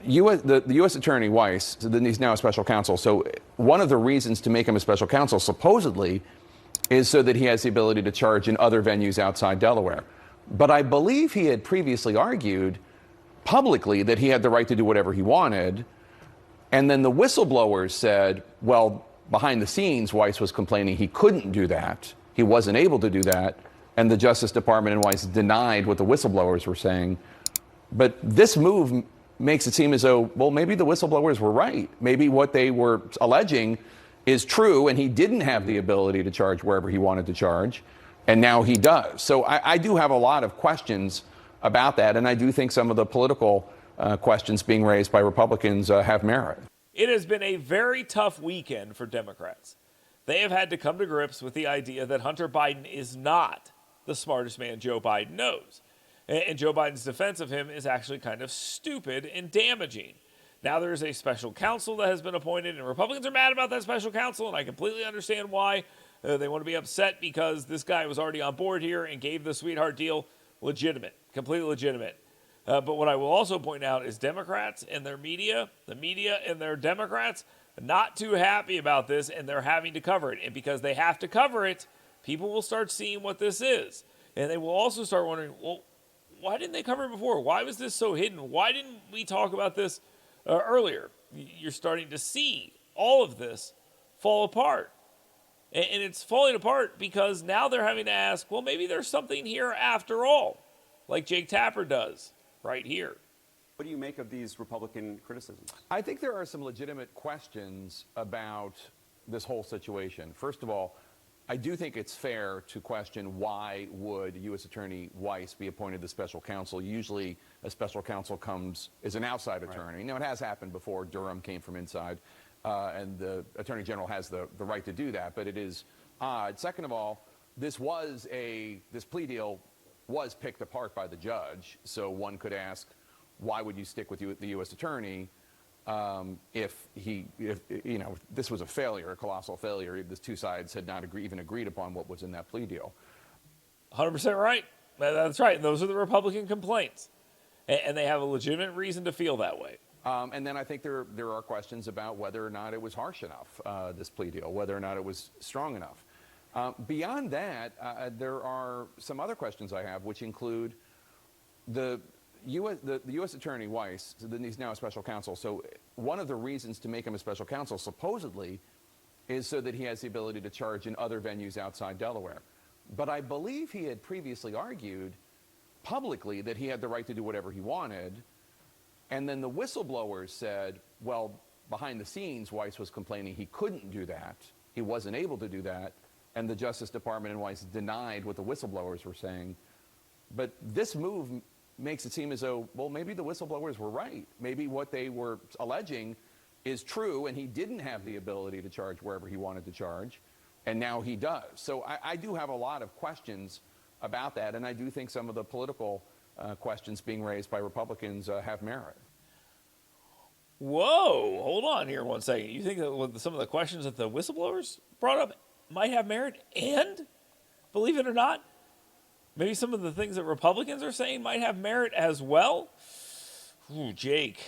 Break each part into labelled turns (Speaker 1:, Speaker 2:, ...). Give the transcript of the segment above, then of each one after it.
Speaker 1: the U.S. Attorney Weiss, so then he's now a special counsel. So one of the reasons to make him a special counsel, supposedly, is so that he has the ability to charge in other venues outside Delaware. But I believe he had previously argued publicly that he had the right to do whatever he wanted. And then the whistleblowers said, well, behind the scenes, Weiss was complaining he couldn't do that. He wasn't able to do that. And the Justice Department and Weiss denied what the whistleblowers were saying. But this move makes it seem as though, well, maybe the whistleblowers were right. Maybe what they were alleging is true, and he didn't have the ability to charge wherever he wanted to charge, and now he does. So I do have a lot of questions about that, and I do think some of the political questions being raised by Republicans have merit.
Speaker 2: It has been a very tough weekend for Democrats. They have had to come to grips with the idea that Hunter Biden is not the smartest man Joe Biden knows. And Joe Biden's defense of him is actually kind of stupid and damaging. Now there's a special counsel that has been appointed, and Republicans are mad about that special counsel, and I completely understand why. They want to be upset because this guy was already on board here and gave the sweetheart deal. Legitimate, completely legitimate. But what I will also point out is Democrats and their media, the media and their Democrats, not too happy about this, and they're having to cover it. And because they have to cover it, people will start seeing what this is. And they will also start wondering, well, why didn't they cover it before? Why was this so hidden? Why didn't we talk about this earlier? You're starting to see all of this fall apart. And it's falling apart because now they're having to ask, well, maybe there's something here after all, like Jake Tapper does right here.
Speaker 3: What do you make of these Republican criticisms?
Speaker 1: I think there are some legitimate questions about this whole situation. First of all, I do think it's fair to question why would U.S. Attorney Weiss be appointed the special counsel. Usually a special counsel is an outside attorney. Now, it has happened before. Durham came from inside, and the Attorney General has the right to do that, but it is odd. Second of all, this plea deal was picked apart by the judge, so one could ask, why would you stick with the U.S. Attorney if this was a failure, a colossal failure? The two sides had not even agreed upon what was in that plea deal.
Speaker 2: 100% right. That's right. Those are the Republican complaints. And they have a legitimate reason to feel that way.
Speaker 1: And then I think there are questions about whether or not it was harsh enough, this plea deal, whether or not it was strong enough. Beyond that, there are some other questions I have, which include the U.S. Attorney Weiss, so then he's now a special counsel. So one of the reasons to make him a special counsel, supposedly, is so that he has the ability to charge in other venues outside Delaware. But I believe he had previously argued publicly that he had the right to do whatever he wanted. And then the whistleblowers said, well, behind the scenes, Weiss was complaining he couldn't do that. He wasn't able to do that. And the Justice Department and Weiss denied what the whistleblowers were saying. But this move makes it seem as though, well, maybe the whistleblowers were right. Maybe what they were alleging is true, and he didn't have the ability to charge wherever he wanted to charge, and now he does. So I do have a lot of questions about that, and I do think some of the political questions being raised by Republicans have merit.
Speaker 2: Whoa, hold on here one second. You think that some of the questions that the whistleblowers brought up might have merit, and, believe it or not, maybe some of the things that Republicans are saying might have merit as well? Ooh, Jake,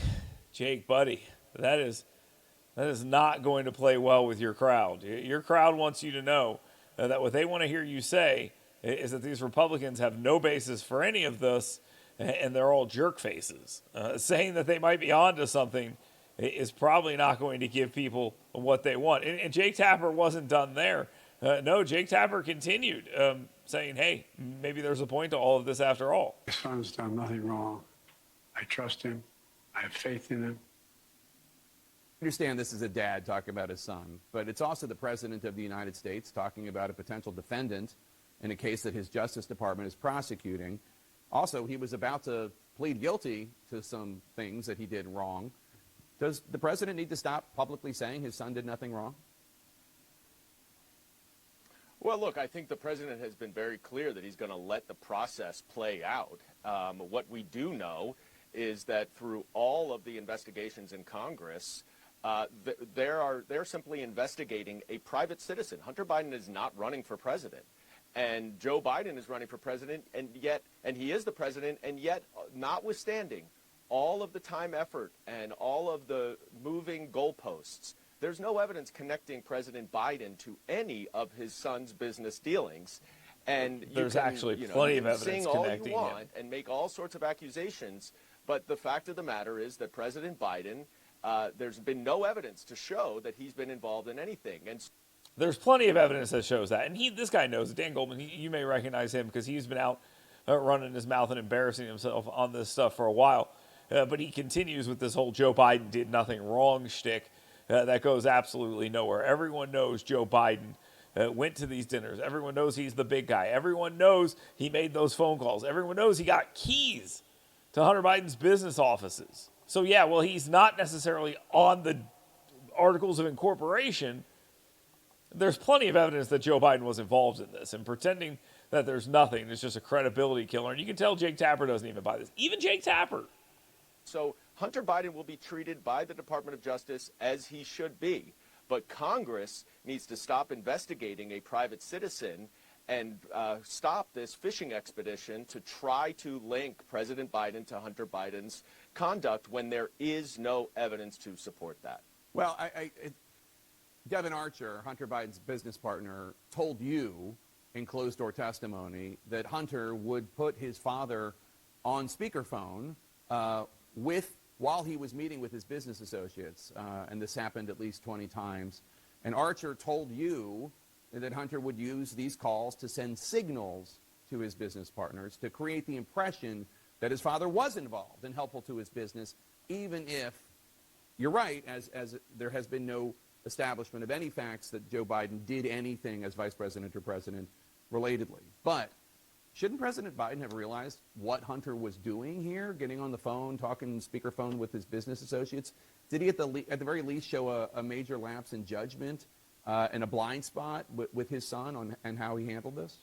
Speaker 2: buddy, that is not going to play well with your crowd. Your crowd wants you to know that what they want to hear you say is that these Republicans have no basis for any of this, and they're all jerk faces. Saying that they might be onto something is probably not going to give people what they want. And Jake Tapper wasn't done there. No, Jake Tapper continued saying, hey, maybe there's a point to all of this after all.
Speaker 4: My son's done nothing wrong. I trust him. I have faith in him.
Speaker 1: I understand this is a dad talking about his son, but it's also the President of the United States talking about a potential defendant in a case that his Justice Department is prosecuting. Also, he was about to plead guilty to some things that he did wrong. Does the President need to stop publicly saying his son did nothing wrong?
Speaker 5: Well, look, I think the president has been very clear that he's going to let the process play out. What we do know is that through all of the investigations in Congress, they're simply investigating a private citizen. Hunter Biden is not running for president, and Joe Biden is running for president, and he is the president, and yet, notwithstanding all of the time, effort, and all of the moving goalposts, there's no evidence connecting President Biden to any of his son's business dealings. And
Speaker 2: There's actually
Speaker 5: you know,
Speaker 2: plenty
Speaker 5: you
Speaker 2: of
Speaker 5: can
Speaker 2: evidence
Speaker 5: sing all
Speaker 2: connecting
Speaker 5: you want
Speaker 2: him.
Speaker 5: and make all sorts of accusations, but the fact of the matter is that President Biden, there's been no evidence to show that he's been involved in anything. And
Speaker 2: There's plenty of evidence that shows that. And this guy knows it. Dan Goldman, you may recognize him because he's been out running his mouth and embarrassing himself on this stuff for a while. But he continues with this whole Joe Biden did nothing wrong shtick that goes absolutely nowhere. Everyone knows Joe Biden went to these dinners. Everyone knows he's the big guy. Everyone knows he made those phone calls. Everyone knows he got keys to Hunter Biden's business offices. So, yeah, well, he's not necessarily on the articles of incorporation. There's plenty of evidence that Joe Biden was involved in this, and pretending that there's nothing is just a credibility killer. And you can tell Jake Tapper doesn't even buy this. Even Jake Tapper.
Speaker 5: so Hunter Biden will be treated by the Department of Justice as he should be. But Congress needs to stop investigating a private citizen and stop this fishing expedition to try to link President Biden to Hunter Biden's conduct when there is no evidence to support that.
Speaker 1: Well, Devin Archer, Hunter Biden's business partner, told you in closed-door testimony that Hunter would put his father on speakerphone while he was meeting with his business associates, and this happened at least 20 times. And Archer told you that Hunter would use these calls to send signals to his business partners to create the impression that his father was involved and helpful to his business, even if, you're right, as there has been no establishment of any facts that Joe Biden did anything as vice president or president relatedly. But shouldn't President Biden have realized what Hunter was doing here, getting on the phone, talking speakerphone with his business associates? Did he at the very least show a major lapse in judgment and a blind spot with his son and how he handled this?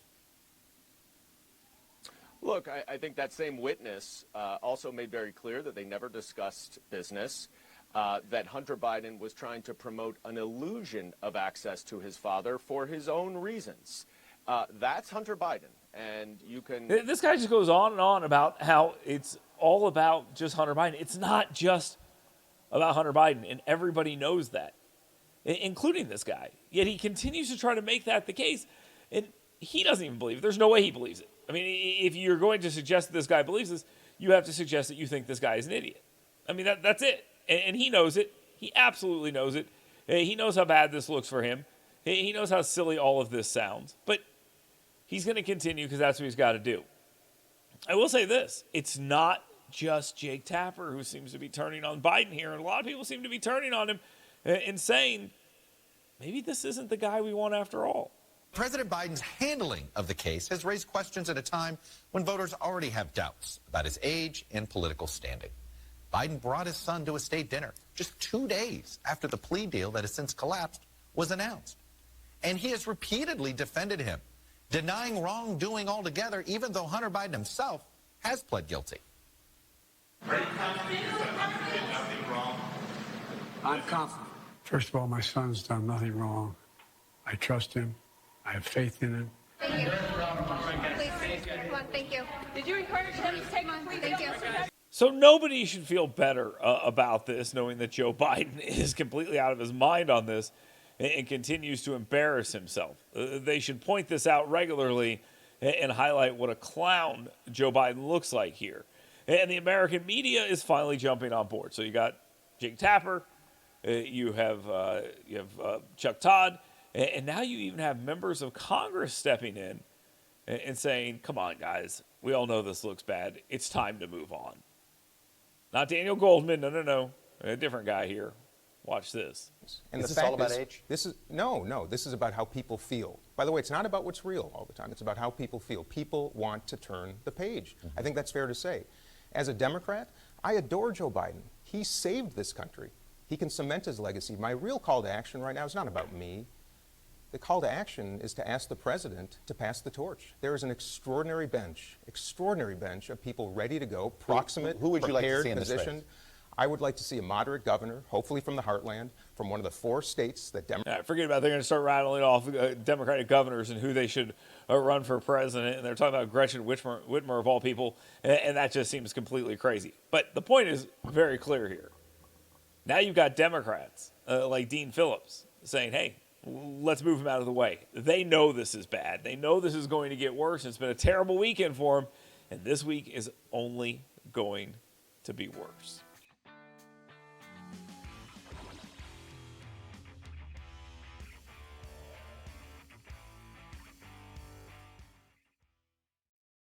Speaker 5: Look, I think that same witness also made very clear that they never discussed business, that Hunter Biden was trying to promote an illusion of access to his father for his own reasons. That's Hunter Biden. And you can...
Speaker 2: This guy just goes on and on about how it's all about just Hunter Biden. It's not just about Hunter Biden, and everybody knows that, including this guy. Yet he continues to try to make that the case, and he doesn't even believe it. There's no way he believes it. I mean, if you're going to suggest that this guy believes this, you have to suggest that you think this guy is an idiot. I mean, that's it. And he knows it. He absolutely knows it. He knows how bad this looks for him. He knows how silly all of this sounds. But he's going to continue because that's what he's got to do. I will say this. It's not just Jake Tapper who seems to be turning on Biden here. And a lot of people seem to be turning on him and saying, maybe this isn't the guy we want after all.
Speaker 6: President Biden's handling of the case has raised questions at a time when voters already have doubts about his age and political standing. Biden brought his son to a state dinner just 2 days after the plea deal that has since collapsed was announced. And he has repeatedly defended him, denying wrongdoing altogether, even though Hunter Biden himself has pled guilty.
Speaker 4: I'm confident. First of all, my son's done nothing wrong. I trust him. I have faith in him.
Speaker 7: Thank you. Please, come on, thank you. Did you encourage him to take my plea? Thank you.
Speaker 2: So nobody should feel better about this, knowing that Joe Biden is completely out of his mind on this and continues to embarrass himself. They should point this out regularly and highlight what a clown Joe Biden looks like here. And the American media is finally jumping on board. So you got Jake Tapper, you have Chuck Todd, and now you even have members of Congress stepping in and saying, come on, guys, we all know this looks bad. It's time to move on. Not Daniel Goldman. No. A different guy here. Watch this.
Speaker 8: And
Speaker 9: is
Speaker 8: the
Speaker 9: this all
Speaker 8: fact
Speaker 9: about age?
Speaker 8: No. This is about how people feel. By the way, it's not about what's real all the time. It's about how people feel. People want to turn the page. I think that's fair to say. As a Democrat, I adore Joe Biden. He saved this country. He can cement his legacy. My real call to action right now is not about me. The call to action is to ask the president to pass the torch. There is an extraordinary bench of people ready to go, proximate,
Speaker 9: who would you like to
Speaker 8: prepared,
Speaker 9: see in this
Speaker 8: positioned.
Speaker 9: race?
Speaker 8: I would like to see a moderate governor, hopefully from the heartland, from one of the 4 states that
Speaker 2: Forget about it. They're going to start rattling off Democratic governors and who they should run for president. And they're talking about Gretchen Whitmer of all people. And that just seems completely crazy. But the point is very clear here. Now you've got Democrats like Dean Phillips saying, hey, let's move him out of the way. They know this is bad. They know this is going to get worse. It's been a terrible weekend for them. And this week is only going to be worse.